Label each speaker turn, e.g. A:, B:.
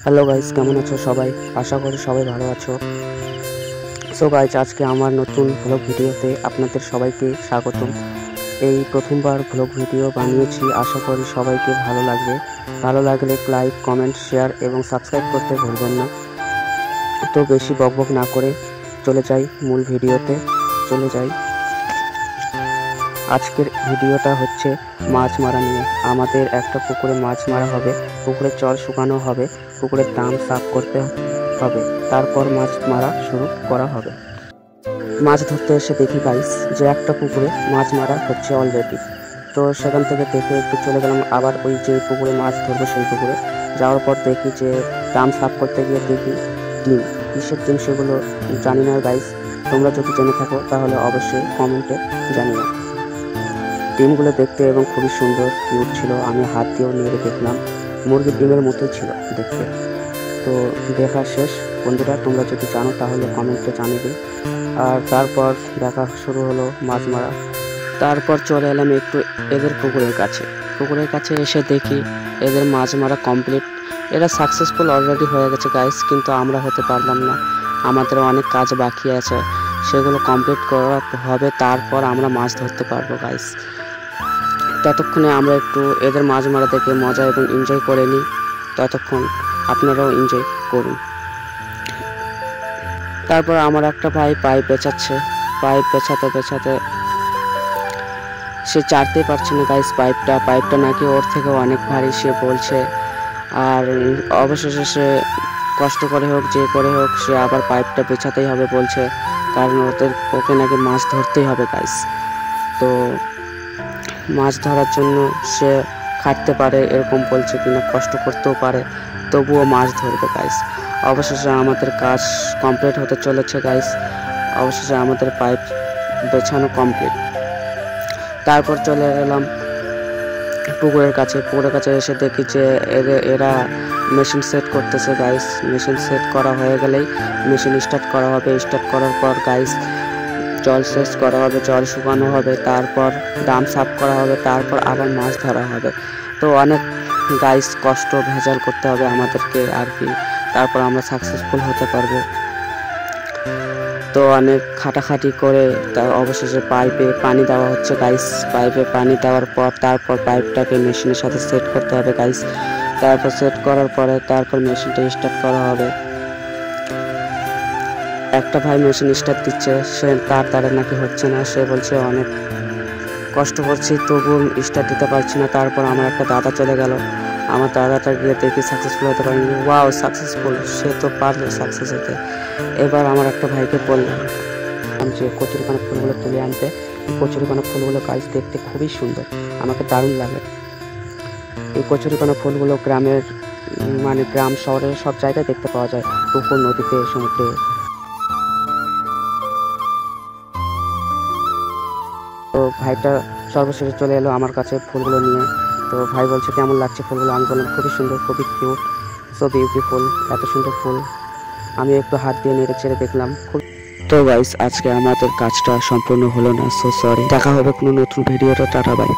A: Hello guys, কেমন আছো সবাই? আশা করি সবাই ভালো আছো। সো গাইস, আজকে আমার নতুন ব্লগ ভিডিওতে আপনাদের সবাইকে স্বাগতম। এই প্রথমবার ব্লগ ভিডিও বানিয়েছি, আশা করি সবাইকে ভালো লাগবে। ভালো লাগলে লাইক, কমেন্ট, শেয়ার এবং সাবস্ক্রাইব করতে ভুলবেন না। তো বেশি বকবক না করে চলে যাই মূল ভিডিওতে। আজকের ভিডিওটা হচ্ছে মাছ মারা নিয়ে। আমাদের একটা পুকুরে মাছ মারা হবে, পুকুরের চর শুকানো হবে, পুকুরের দাম সাফ করতে হবে, তারপর মাছ মারা শুরু করা হবে। মাছ ধরতে এসে দেখি গাইস যে একটা পুকুরে মাছ মারা হচ্ছে অলরেডি। তো সেখান থেকে দেখে একটু চলে গেলাম আবার ওই যে পুকুরে মাছ ধরবো সেই পুকুরে। যাওয়ার পর দেখি যে দাম সাফ করতে গিয়ে দেখি ডিম। কিসের ডিম সেগুলো জানি না গাইস, তোমরা যদি জেনে থাকো তাহলে অবশ্যই কমেন্টে জানিও। ডিমগুলো দেখতে এবং খুবই সুন্দর কিউট ছিল। আমি হাত দিয়েও নেড়ে দেখলাম, মুরগির ডিমের মতোই ছিল দেখতে। তো দেখা শেষ বন্ধুরা, তোমরা যদি জানো তাহলে কমেন্টে জানাবে। আর তারপর দেখা শুরু হলো মাছ মারা। তারপর চলে এলাম একটু এদের পুকুরের কাছে এসে দেখি এদের মাছ মারা কমপ্লিট। এরা সাকসেসফুল অলরেডি হয়ে গেছে গাইস, কিন্তু আমরা হতে পারলাম না। আমাদের অনেক কাজ বাকি আছে, সেগুলো কমপ্লিট করা হবে, তারপর আমরা মাছ ধরতে পারবো গাইস। ততক্ষণে আমরা একটু এদের মাছ মারা দেখে মজা এবং এনজয় করে নিই। ততক্ষণ আপনারাও এনজয় করুন। তারপর আমার একটা ভাই পাইপ বেচাচ্ছে। পাইপ বেচাতে সে চারতেই পারছে না গাইস পাইপটা নাকি ওর থেকে অনেক ভারী সে বলছে। আর অবশেষে সে কষ্ট করে হোক যে করে হোক সে আবার পাইপটা বেচাতেই হবে বলছে, কারণ ওকে নাকি মাছ ধরতেই হবে গাইস। তো মাছ ধরার জন্য সে খাটতে পারে এরকম বলছে, কিনা কষ্ট করতেও পারে, তবুও মাছ ধরবে গাইস। অবশেষে আমাদের কাজ কমপ্লিট হতে চলেছে গাইস। অবশেষে আমাদের পাইপ বেছানো কমপ্লিট। তারপর চলে এলাম পুকুরের কাছে এসে দেখি যে এরা মেশিন সেট করতেছে গাইস। মেশিন সেট করা হয়ে গেলেই মেশিন স্টার্ট করা হবে। স্টার্ট করার পর গাইস জল সেচ করা হবে, জল শুকানো হবে, তারপর দাম সাফ করা হবে, তারপর আবার মাছ ধরা হবে। তো অনেক গাইস কষ্ট ভেজাল করতে হবে আমাদেরকে আর কি, তারপর আমরা সাকসেসফুল হতে পারবো। তো অনেক খাটাখাটি করে তার অবশেষে পাইপে পানি দেওয়া হচ্ছে গাইস। পাইপে পানি দেওয়ার পর তারপর পাইপটাকে মেশিনের সাথে সেট করতে হবে গাইস। তারপর সেট করার পরে তারপর মেশিনটা স্টার্ট করা হবে। একটা ভাই মেশিন স্টার্ট দিচ্ছে, সে তার দ্বারা নাকি হচ্ছে না। সে বলছে অনেক কষ্ট করছি তবু স্টার্ট দিতে পারছি না। তারপর আমার একটা দাদা চলে গেল, আমার দাদাটা গিয়ে দেখি সাকসেসফুল হতে পারিনি। ওয়াও সাকসেসফুল, সে তো পারলো সাকসেস হতে। এবার আমার একটা ভাইকে বললাম যে কচুরিপানা ফুলগুলো তুলে আনতে। এই কচুরিপানা ফুলগুলো গাছ দেখতে খুবই সুন্দর, আমাকে দারুণ লাগে। এই কচুরিপানা ফুলগুলো গ্রামের গ্রাম শহরের সব জায়গায় দেখতে পাওয়া যায়, পুকুর, নদীতে, সমুদ্রে। তো ভাইটা সর্বশেষে চলে এলো আমার কাছে ফুলগুলো নিয়ে। তো ভাই বলছে কেমন লাগছে ফুলগুলো? আমি বললাম খুবই সুন্দর, খুবই কিউট, সো বিউটিফুল, এত সুন্দর ফুল। আমি একটু হাত দিয়ে নেড়ে চেড়ে দেখলাম। তো গাইস, আজকে আমাদের কাজটা সম্পূর্ণ হলো না, সো সরি। দেখা হবে কোনো নতুন ভিডিওতে। Tata bye.